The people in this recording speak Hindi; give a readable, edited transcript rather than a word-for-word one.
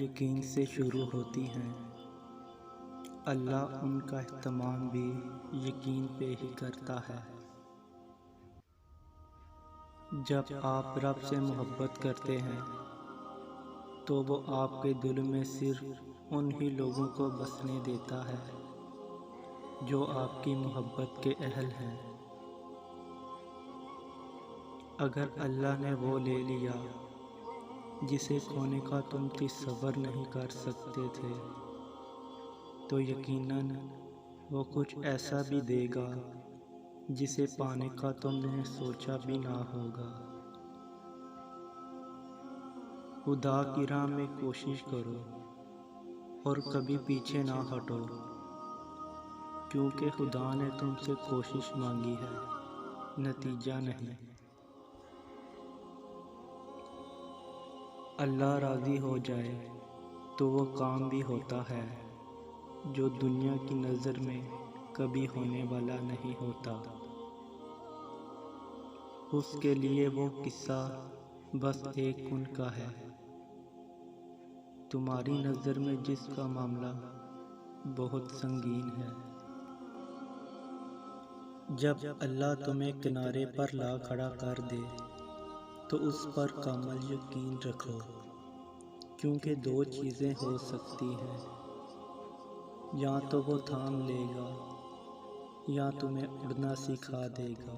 यकीन से शुरू होती हैं, अल्लाह उनका एहतमाम भी यकीन पे ही करता है। जब आप रब से मोहब्बत करते हैं तो वो आपके दिल में सिर्फ उन ही लोगों को बसने देता है जो आपकी मोहब्बत के अहल हैं। अगर अल्लाह ने वो ले लिया जिसे खोने का तुम तसव्वुर नहीं कर सकते थे, तो यकीनन वो कुछ ऐसा भी देगा जिसे पाने का तुमने सोचा भी ना होगा। खुदा की राह में कोशिश करो और कभी पीछे ना हटो, क्योंकि खुदा ने तुमसे कोशिश मांगी है, नतीजा नहीं। अल्लाह राज़ी हो जाए तो वो काम भी होता है जो दुनिया की नज़र में कभी होने वाला नहीं होता। उसके लिए वो किस्सा बस एक उनका है। तुम्हारी नज़र में जिसका मामला बहुत संगीन है, जब अल्लाह तुम्हें किनारे पर ला खड़ा कर दे तो उस पर कामिल यकीन रखो, क्योंकि दो चीज़ें हो सकती हैं, या तो वो थाम लेगा या तुम्हें उड़ना सिखा देगा।